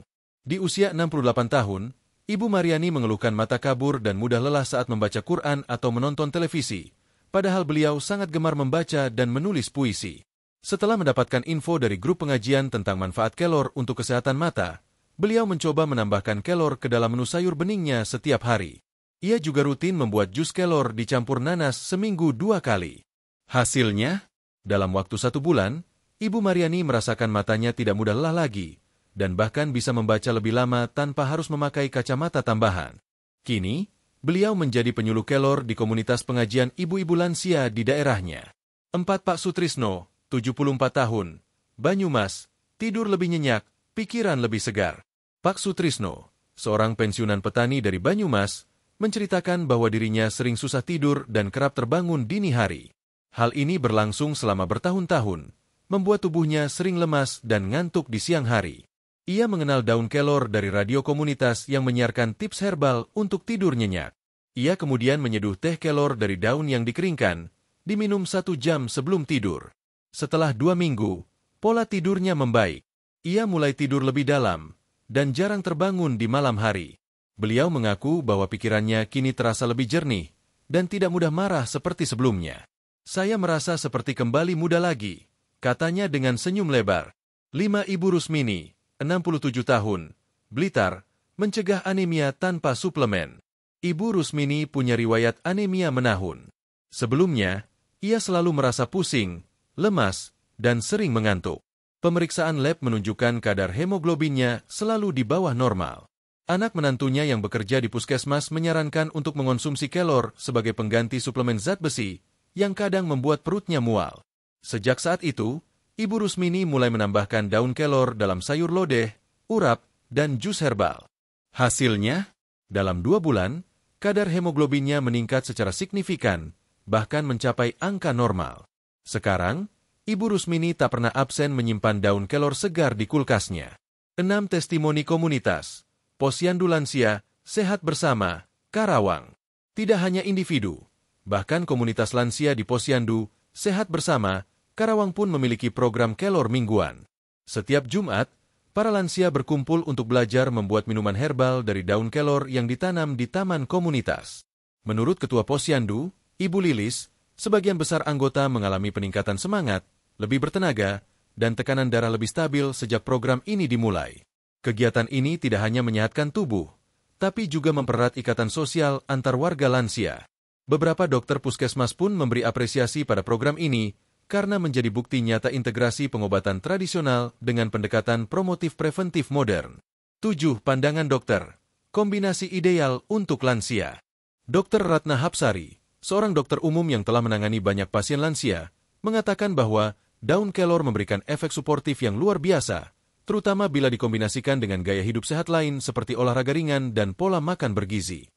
Di usia 68 tahun, Ibu Mariani mengeluhkan mata kabur dan mudah lelah saat membaca Quran atau menonton televisi, padahal beliau sangat gemar membaca dan menulis puisi. Setelah mendapatkan info dari grup pengajian tentang manfaat kelor untuk kesehatan mata, beliau mencoba menambahkan kelor ke dalam menu sayur beningnya setiap hari. Ia juga rutin membuat jus kelor dicampur nanas seminggu 2 kali. Hasilnya, dalam waktu 1 bulan, Ibu Mariani merasakan matanya tidak mudah lelah lagi, dan bahkan bisa membaca lebih lama tanpa harus memakai kacamata tambahan. Kini, beliau menjadi penyuluh kelor di komunitas pengajian ibu-ibu lansia di daerahnya. 4. Pak Sutrisno, 74 tahun, Banyumas, tidur lebih nyenyak, pikiran lebih segar. Pak Sutrisno, seorang pensiunan petani dari Banyumas, menceritakan bahwa dirinya sering susah tidur dan kerap terbangun dini hari. Hal ini berlangsung selama bertahun-tahun, membuat tubuhnya sering lemas dan ngantuk di siang hari. Ia mengenal daun kelor dari radio komunitas yang menyiarkan tips herbal untuk tidur nyenyak. Ia kemudian menyeduh teh kelor dari daun yang dikeringkan, diminum 1 jam sebelum tidur. Setelah 2 minggu, pola tidurnya membaik. Ia mulai tidur lebih dalam, dan jarang terbangun di malam hari. Beliau mengaku bahwa pikirannya kini terasa lebih jernih, dan tidak mudah marah seperti sebelumnya. Saya merasa seperti kembali muda lagi, katanya dengan senyum lebar. 5. Ibu Rusmini, 67 tahun, Blitar, mencegah anemia tanpa suplemen. Ibu Rusmini punya riwayat anemia menahun. Sebelumnya, ia selalu merasa pusing, lemas, dan sering mengantuk. Pemeriksaan lab menunjukkan kadar hemoglobinnya selalu di bawah normal. Anak menantunya yang bekerja di puskesmas menyarankan untuk mengonsumsi kelor sebagai pengganti suplemen zat besi yang kadang membuat perutnya mual. Sejak saat itu, Ibu Rusmini mulai menambahkan daun kelor dalam sayur lodeh, urap, dan jus herbal. Hasilnya, dalam 2 bulan, kadar hemoglobinnya meningkat secara signifikan, bahkan mencapai angka normal. Sekarang, Ibu Rusmini tak pernah absen menyimpan daun kelor segar di kulkasnya. 6. Testimoni komunitas, Posyandu Lansia, Sehat Bersama, Karawang. Tidak hanya individu, bahkan komunitas lansia di Posyandu, Sehat Bersama, Karawang pun memiliki program kelor mingguan. Setiap Jumat, para lansia berkumpul untuk belajar membuat minuman herbal dari daun kelor yang ditanam di taman komunitas. Menurut Ketua Posyandu, Ibu Lilis, sebagian besar anggota mengalami peningkatan semangat, lebih bertenaga, dan tekanan darah lebih stabil sejak program ini dimulai. Kegiatan ini tidak hanya menyehatkan tubuh, tapi juga mempererat ikatan sosial antar warga lansia. Beberapa dokter puskesmas pun memberi apresiasi pada program ini, karena menjadi bukti nyata integrasi pengobatan tradisional dengan pendekatan promotif preventif modern. 7. Pandangan dokter, kombinasi ideal untuk lansia. Dr. Ratna Hapsari, seorang dokter umum yang telah menangani banyak pasien lansia, mengatakan bahwa daun kelor memberikan efek suportif yang luar biasa, terutama bila dikombinasikan dengan gaya hidup sehat lain seperti olahraga ringan dan pola makan bergizi.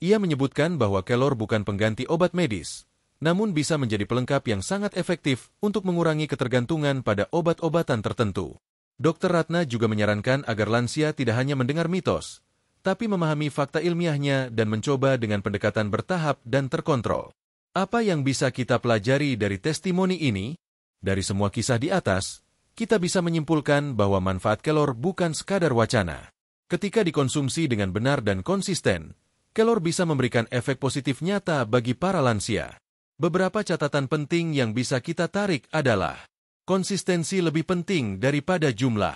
Ia menyebutkan bahwa kelor bukan pengganti obat medis, namun bisa menjadi pelengkap yang sangat efektif untuk mengurangi ketergantungan pada obat-obatan tertentu. Dr. Ratna juga menyarankan agar lansia tidak hanya mendengar mitos, tapi memahami fakta ilmiahnya dan mencoba dengan pendekatan bertahap dan terkontrol. Apa yang bisa kita pelajari dari testimoni ini? Dari semua kisah di atas, kita bisa menyimpulkan bahwa manfaat kelor bukan sekadar wacana. Ketika dikonsumsi dengan benar dan konsisten, kelor bisa memberikan efek positif nyata bagi para lansia. Beberapa catatan penting yang bisa kita tarik adalah konsistensi lebih penting daripada jumlah.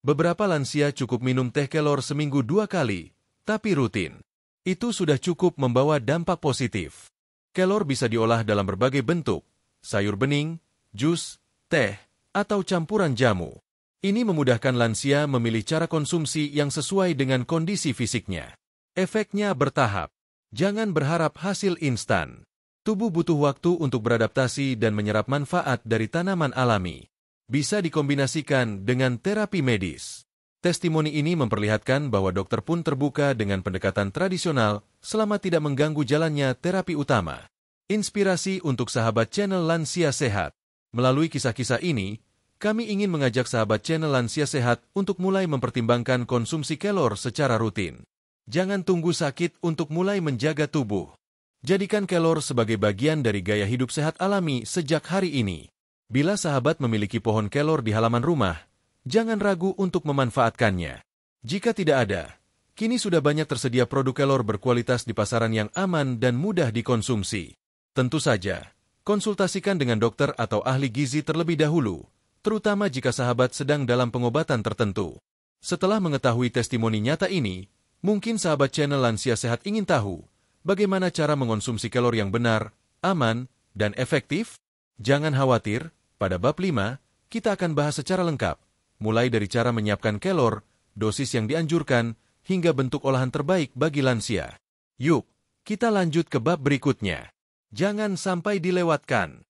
Beberapa lansia cukup minum teh kelor seminggu 2 kali, tapi rutin. Itu sudah cukup membawa dampak positif. Kelor bisa diolah dalam berbagai bentuk, sayur bening, jus, teh, atau campuran jamu. Ini memudahkan lansia memilih cara konsumsi yang sesuai dengan kondisi fisiknya. Efeknya bertahap. Jangan berharap hasil instan. Tubuh butuh waktu untuk beradaptasi dan menyerap manfaat dari tanaman alami. Bisa dikombinasikan dengan terapi medis. Testimoni ini memperlihatkan bahwa dokter pun terbuka dengan pendekatan tradisional selama tidak mengganggu jalannya terapi utama. Inspirasi untuk sahabat channel Lansia Sehat. Melalui kisah-kisah ini, kami ingin mengajak sahabat channel Lansia Sehat untuk mulai mempertimbangkan konsumsi kelor secara rutin. Jangan tunggu sakit untuk mulai menjaga tubuh. Jadikan kelor sebagai bagian dari gaya hidup sehat alami sejak hari ini. Bila sahabat memiliki pohon kelor di halaman rumah, jangan ragu untuk memanfaatkannya. Jika tidak ada, kini sudah banyak tersedia produk kelor berkualitas di pasaran yang aman dan mudah dikonsumsi. Tentu saja, konsultasikan dengan dokter atau ahli gizi terlebih dahulu, terutama jika sahabat sedang dalam pengobatan tertentu. Setelah mengetahui testimoni nyata ini, mungkin sahabat channel Lansia Sehat ingin tahu bagaimana cara mengonsumsi kelor yang benar, aman, dan efektif? Jangan khawatir, pada bab 5, kita akan bahas secara lengkap, mulai dari cara menyiapkan kelor, dosis yang dianjurkan, hingga bentuk olahan terbaik bagi lansia. Yuk, kita lanjut ke bab berikutnya. Jangan sampai dilewatkan.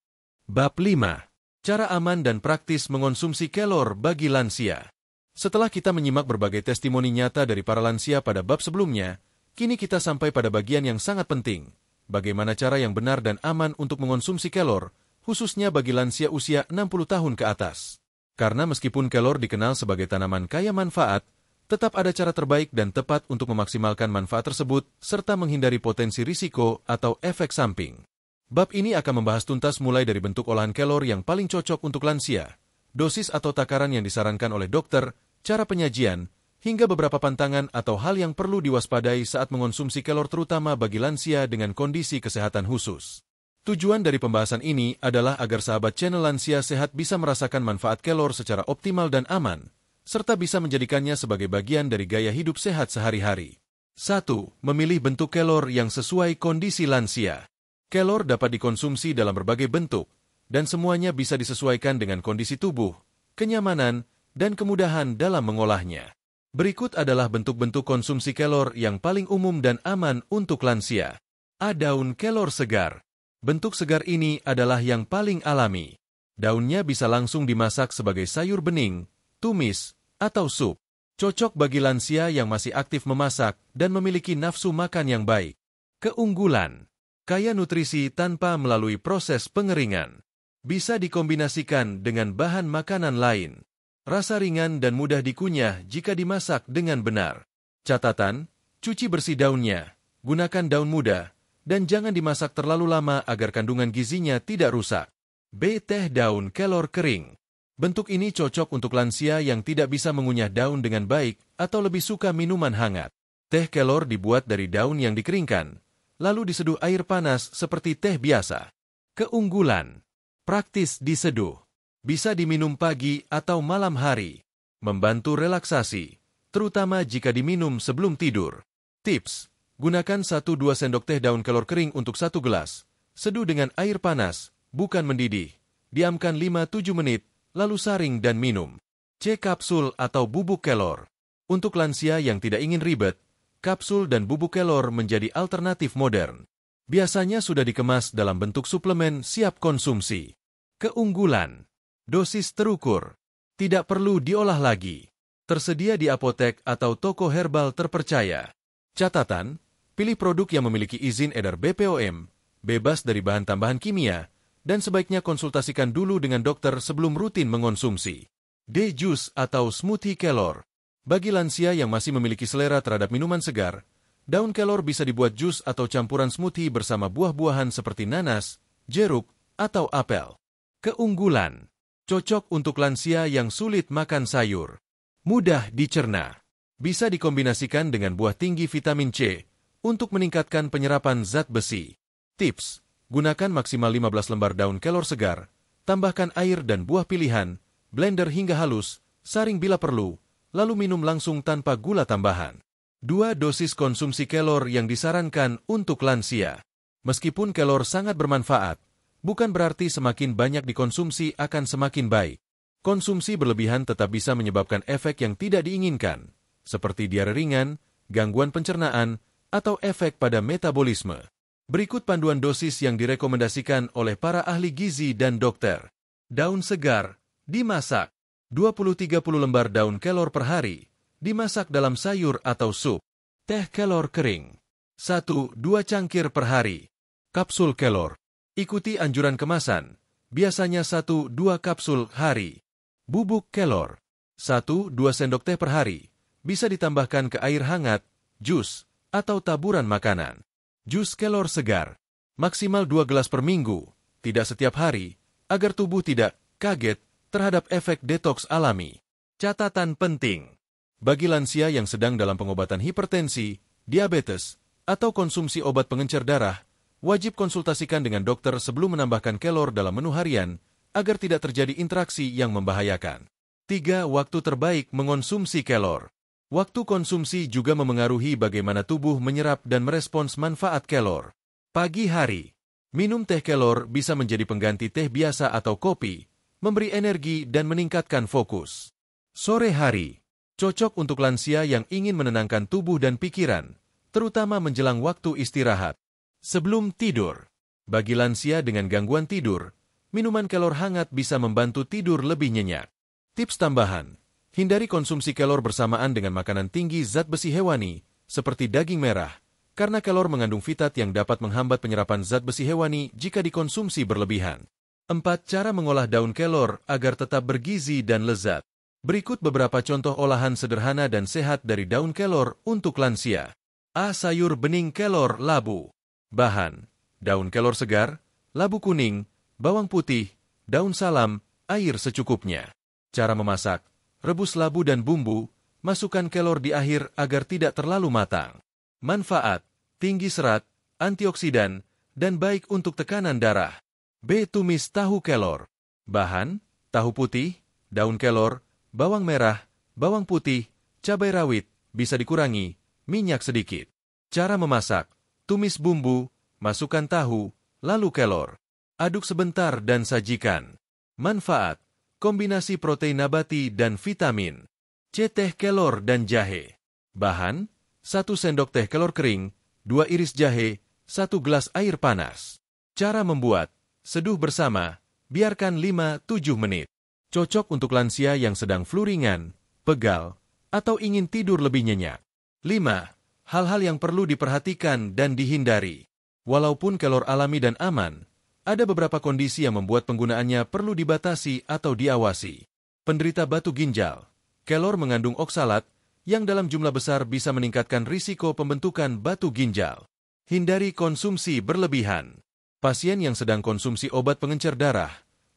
Bab 5. Cara aman dan praktis mengonsumsi kelor bagi lansia. Setelah kita menyimak berbagai testimoni nyata dari para lansia pada bab sebelumnya, kini kita sampai pada bagian yang sangat penting. Bagaimana cara yang benar dan aman untuk mengonsumsi kelor, khususnya bagi lansia usia 60 tahun ke atas. Karena meskipun kelor dikenal sebagai tanaman kaya manfaat, tetap ada cara terbaik dan tepat untuk memaksimalkan manfaat tersebut serta menghindari potensi risiko atau efek samping. Bab ini akan membahas tuntas mulai dari bentuk olahan kelor yang paling cocok untuk lansia, dosis atau takaran yang disarankan oleh dokter, cara penyajian, hingga beberapa pantangan atau hal yang perlu diwaspadai saat mengonsumsi kelor terutama bagi lansia dengan kondisi kesehatan khusus. Tujuan dari pembahasan ini adalah agar sahabat channel Lansia Sehat bisa merasakan manfaat kelor secara optimal dan aman, serta bisa menjadikannya sebagai bagian dari gaya hidup sehat sehari-hari. 1. Memilih bentuk kelor yang sesuai kondisi lansia. Kelor dapat dikonsumsi dalam berbagai bentuk, dan semuanya bisa disesuaikan dengan kondisi tubuh, kenyamanan, dan kemudahan dalam mengolahnya. Berikut adalah bentuk-bentuk konsumsi kelor yang paling umum dan aman untuk lansia. A. Daun kelor segar. Bentuk segar ini adalah yang paling alami. Daunnya bisa langsung dimasak sebagai sayur bening, tumis, atau sup. Cocok bagi lansia yang masih aktif memasak dan memiliki nafsu makan yang baik. Keunggulan: kaya nutrisi tanpa melalui proses pengeringan. Bisa dikombinasikan dengan bahan makanan lain. Rasa ringan dan mudah dikunyah jika dimasak dengan benar. Catatan: cuci bersih daunnya, gunakan daun muda, dan jangan dimasak terlalu lama agar kandungan gizinya tidak rusak. B. Teh daun kelor kering. Bentuk ini cocok untuk lansia yang tidak bisa mengunyah daun dengan baik atau lebih suka minuman hangat. Teh kelor dibuat dari daun yang dikeringkan, lalu diseduh air panas seperti teh biasa. Keunggulan: praktis diseduh. Bisa diminum pagi atau malam hari. Membantu relaksasi, terutama jika diminum sebelum tidur. Tips: gunakan 1-2 sendok teh daun kelor kering untuk 1 gelas. Seduh dengan air panas, bukan mendidih. Diamkan 5-7 menit, lalu saring dan minum. C. Kapsul atau bubuk kelor. Untuk lansia yang tidak ingin ribet, kapsul dan bubuk kelor menjadi alternatif modern. Biasanya sudah dikemas dalam bentuk suplemen siap konsumsi. Keunggulan: dosis terukur. Tidak perlu diolah lagi. Tersedia di apotek atau toko herbal terpercaya. Catatan: pilih produk yang memiliki izin edar BPOM, bebas dari bahan tambahan kimia, dan sebaiknya konsultasikan dulu dengan dokter sebelum rutin mengonsumsi. D. Jus atau smoothie kelor. Bagi lansia yang masih memiliki selera terhadap minuman segar, daun kelor bisa dibuat jus atau campuran smoothie bersama buah-buahan seperti nanas, jeruk, atau apel. Keunggulan: cocok untuk lansia yang sulit makan sayur. Mudah dicerna. Bisa dikombinasikan dengan buah tinggi vitamin C untuk meningkatkan penyerapan zat besi. Tips: gunakan maksimal 15 lembar daun kelor segar, tambahkan air dan buah pilihan, blender hingga halus, saring bila perlu, lalu minum langsung tanpa gula tambahan. 2. Dosis konsumsi kelor yang disarankan untuk lansia. Meskipun kelor sangat bermanfaat, bukan berarti semakin banyak dikonsumsi akan semakin baik. Konsumsi berlebihan tetap bisa menyebabkan efek yang tidak diinginkan, seperti diare ringan, gangguan pencernaan, atau efek pada metabolisme. Berikut panduan dosis yang direkomendasikan oleh para ahli gizi dan dokter. Daun segar, dimasak. 20-30 lembar daun kelor per hari, dimasak dalam sayur atau sup. Teh kelor kering. 1-2 cangkir per hari. Kapsul kelor. Ikuti anjuran kemasan, biasanya 1-2 kapsul hari. Bubuk kelor. 1-2 sendok teh per hari. Bisa ditambahkan ke air hangat, jus, atau taburan makanan. Jus kelor segar. Maksimal 2 gelas per minggu, tidak setiap hari, agar tubuh tidak kaget terhadap efek detoks alami. Catatan penting. Bagi lansia yang sedang dalam pengobatan hipertensi, diabetes, atau konsumsi obat pengencer darah, wajib konsultasikan dengan dokter sebelum menambahkan kelor dalam menu harian, agar tidak terjadi interaksi yang membahayakan. 3. Waktu terbaik mengonsumsi kelor. Waktu konsumsi juga memengaruhi bagaimana tubuh menyerap dan merespons manfaat kelor. Pagi hari. Minum teh kelor bisa menjadi pengganti teh biasa atau kopi, memberi energi dan meningkatkan fokus. Sore hari. Cocok untuk lansia yang ingin menenangkan tubuh dan pikiran, terutama menjelang waktu istirahat. Sebelum tidur. Bagi lansia dengan gangguan tidur, minuman kelor hangat bisa membantu tidur lebih nyenyak. Tips tambahan. Hindari konsumsi kelor bersamaan dengan makanan tinggi zat besi hewani, seperti daging merah, karena kelor mengandung fitat yang dapat menghambat penyerapan zat besi hewani jika dikonsumsi berlebihan. 4. Cara mengolah daun kelor agar tetap bergizi dan lezat. Berikut beberapa contoh olahan sederhana dan sehat dari daun kelor untuk lansia. A. Sayur bening kelor labu. Bahan: daun kelor segar, labu kuning, bawang putih, daun salam, air secukupnya. Cara memasak: rebus labu dan bumbu, masukkan kelor di akhir agar tidak terlalu matang. Manfaat: tinggi serat, antioksidan, dan baik untuk tekanan darah. B. Tumis tahu kelor. Bahan: tahu putih, daun kelor, bawang merah, bawang putih, cabai rawit, bisa dikurangi, minyak sedikit. Cara memasak: tumis bumbu, masukkan tahu, lalu kelor. Aduk sebentar dan sajikan. Manfaat: kombinasi protein nabati dan vitamin. C. Teh kelor dan jahe. Bahan: 1 sendok teh kelor kering, 2 iris jahe, 1 gelas air panas. Cara membuat: seduh bersama, biarkan 5-7 menit. Cocok untuk lansia yang sedang flu ringan, pegal, atau ingin tidur lebih nyenyak. 5. Hal-hal yang perlu diperhatikan dan dihindari. Walaupun kelor alami dan aman, ada beberapa kondisi yang membuat penggunaannya perlu dibatasi atau diawasi. Penderita batu ginjal. Kelor mengandung oksalat, yang dalam jumlah besar bisa meningkatkan risiko pembentukan batu ginjal. Hindari konsumsi berlebihan. Pasien yang sedang konsumsi obat pengencer darah.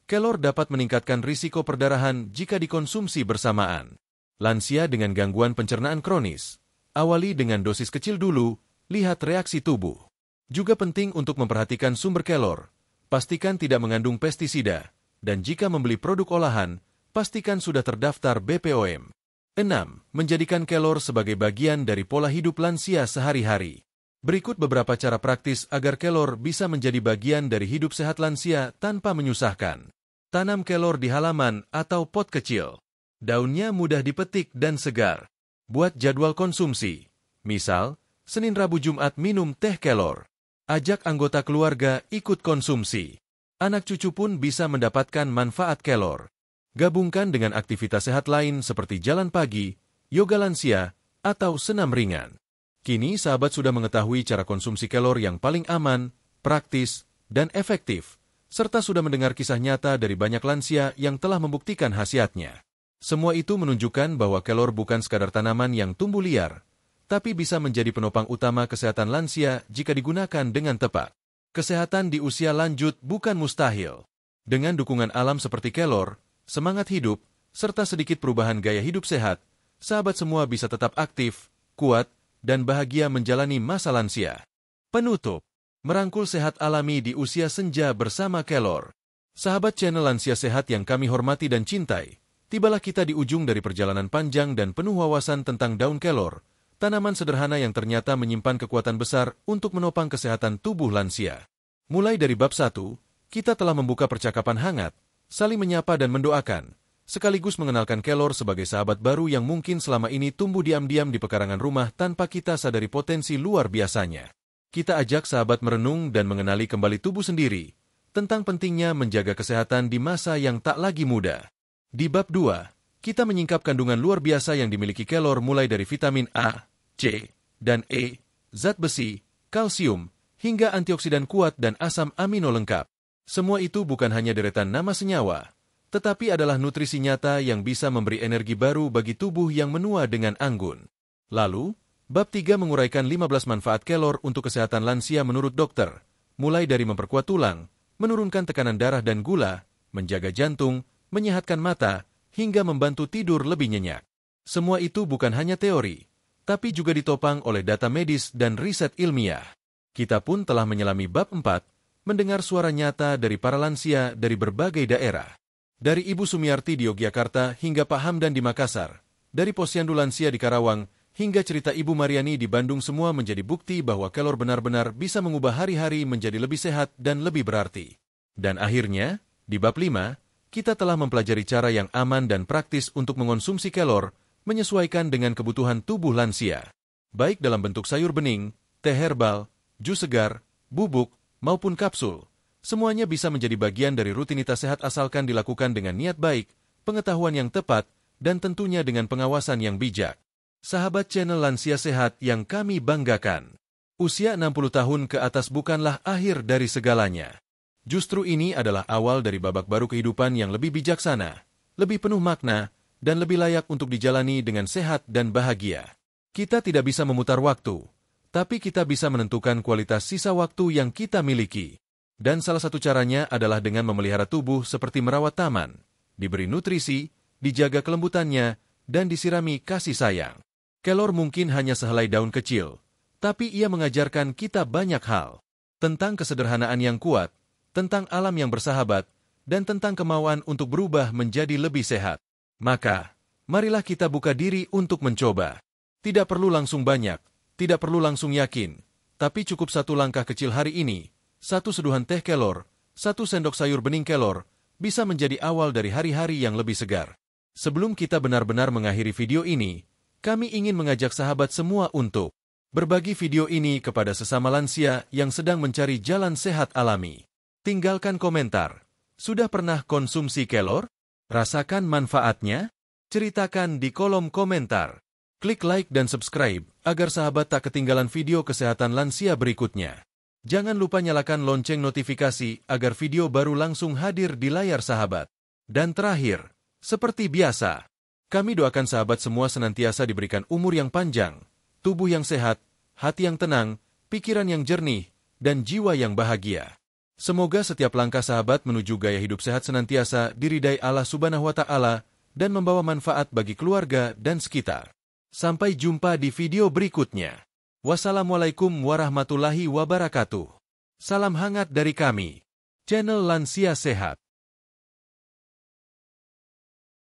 Kelor dapat meningkatkan risiko perdarahan jika dikonsumsi bersamaan. Lansia dengan gangguan pencernaan kronis. Awali dengan dosis kecil dulu, lihat reaksi tubuh. Juga penting untuk memperhatikan sumber kelor. Pastikan tidak mengandung pestisida, dan jika membeli produk olahan, pastikan sudah terdaftar BPOM. 6. Menjadikan kelor sebagai bagian dari pola hidup lansia sehari-hari. Berikut beberapa cara praktis agar kelor bisa menjadi bagian dari hidup sehat lansia tanpa menyusahkan. Tanam kelor di halaman atau pot kecil. Daunnya mudah dipetik dan segar. Buat jadwal konsumsi. Misal, Senin Rabu Jumat minum teh kelor. Ajak anggota keluarga ikut konsumsi. Anak cucu pun bisa mendapatkan manfaat kelor. Gabungkan dengan aktivitas sehat lain seperti jalan pagi, yoga lansia, atau senam ringan. Kini sahabat sudah mengetahui cara konsumsi kelor yang paling aman, praktis, dan efektif, serta sudah mendengar kisah nyata dari banyak lansia yang telah membuktikan khasiatnya. Semua itu menunjukkan bahwa kelor bukan sekadar tanaman yang tumbuh liar, tapi bisa menjadi penopang utama kesehatan lansia jika digunakan dengan tepat. Kesehatan di usia lanjut bukan mustahil. Dengan dukungan alam seperti kelor, semangat hidup, serta sedikit perubahan gaya hidup sehat, sahabat semua bisa tetap aktif, kuat, dan bahagia menjalani masa lansia. Penutup. Merangkul sehat alami di usia senja bersama kelor. Sahabat channel Lansia Sehat yang kami hormati dan cintai, tibalah kita di ujung dari perjalanan panjang dan penuh wawasan tentang daun kelor, tanaman sederhana yang ternyata menyimpan kekuatan besar untuk menopang kesehatan tubuh lansia. Mulai dari bab 1, kita telah membuka percakapan hangat, saling menyapa dan mendoakan, sekaligus mengenalkan kelor sebagai sahabat baru yang mungkin selama ini tumbuh diam-diam di pekarangan rumah tanpa kita sadari potensi luar biasanya. Kita ajak sahabat merenung dan mengenali kembali tubuh sendiri, tentang pentingnya menjaga kesehatan di masa yang tak lagi muda. Di bab 2, kita menyingkap kandungan luar biasa yang dimiliki kelor mulai dari vitamin A, C, dan E, zat besi, kalsium, hingga antioksidan kuat dan asam amino lengkap. Semua itu bukan hanya deretan nama senyawa, tetapi adalah nutrisi nyata yang bisa memberi energi baru bagi tubuh yang menua dengan anggun. Lalu, bab 3 menguraikan 15 manfaat kelor untuk kesehatan lansia menurut dokter, mulai dari memperkuat tulang, menurunkan tekanan darah dan gula, menjaga jantung, menyehatkan mata, hingga membantu tidur lebih nyenyak. Semua itu bukan hanya teori, tapi juga ditopang oleh data medis dan riset ilmiah. Kita pun telah menyelami bab 4, mendengar suara nyata dari para lansia dari berbagai daerah. Dari Ibu Sumiarti di Yogyakarta hingga Pak Hamdan di Makassar, dari Posyandu Lansia di Karawang, hingga cerita Ibu Mariani di Bandung, semua menjadi bukti bahwa kelor benar-benar bisa mengubah hari-hari menjadi lebih sehat dan lebih berarti. Dan akhirnya, di bab 5, kita telah mempelajari cara yang aman dan praktis untuk mengonsumsi kelor, menyesuaikan dengan kebutuhan tubuh lansia. Baik dalam bentuk sayur bening, teh herbal, jus segar, bubuk, maupun kapsul. Semuanya bisa menjadi bagian dari rutinitas sehat asalkan dilakukan dengan niat baik, pengetahuan yang tepat, dan tentunya dengan pengawasan yang bijak. Sahabat channel Lansia Sehat yang kami banggakan, usia 60 tahun ke atas bukanlah akhir dari segalanya. Justru ini adalah awal dari babak baru kehidupan yang lebih bijaksana, lebih penuh makna, dan lebih layak untuk dijalani dengan sehat dan bahagia. Kita tidak bisa memutar waktu, tapi kita bisa menentukan kualitas sisa waktu yang kita miliki. Dan salah satu caranya adalah dengan memelihara tubuh seperti merawat taman, diberi nutrisi, dijaga kelembutannya, dan disirami kasih sayang. Kelor mungkin hanya sehelai daun kecil, tapi ia mengajarkan kita banyak hal. Tentang kesederhanaan yang kuat, tentang alam yang bersahabat, dan tentang kemauan untuk berubah menjadi lebih sehat. Maka, marilah kita buka diri untuk mencoba. Tidak perlu langsung banyak, tidak perlu langsung yakin, tapi cukup satu langkah kecil hari ini. Satu seduhan teh kelor, satu sendok sayur bening kelor, bisa menjadi awal dari hari-hari yang lebih segar. Sebelum kita benar-benar mengakhiri video ini, kami ingin mengajak sahabat semua untuk berbagi video ini kepada sesama lansia yang sedang mencari jalan sehat alami. Tinggalkan komentar. Sudah pernah konsumsi kelor? Rasakan manfaatnya? Ceritakan di kolom komentar. Klik like dan subscribe agar sahabat tak ketinggalan video kesehatan lansia berikutnya. Jangan lupa nyalakan lonceng notifikasi agar video baru langsung hadir di layar sahabat. Dan terakhir, seperti biasa, kami doakan sahabat semua senantiasa diberikan umur yang panjang, tubuh yang sehat, hati yang tenang, pikiran yang jernih, dan jiwa yang bahagia. Semoga setiap langkah sahabat menuju gaya hidup sehat senantiasa diridai Allah Subhanahu wa Ta'ala dan membawa manfaat bagi keluarga dan sekitar. Sampai jumpa di video berikutnya. Wassalamualaikum warahmatullahi wabarakatuh. Salam hangat dari kami, channel Lansia Sehat.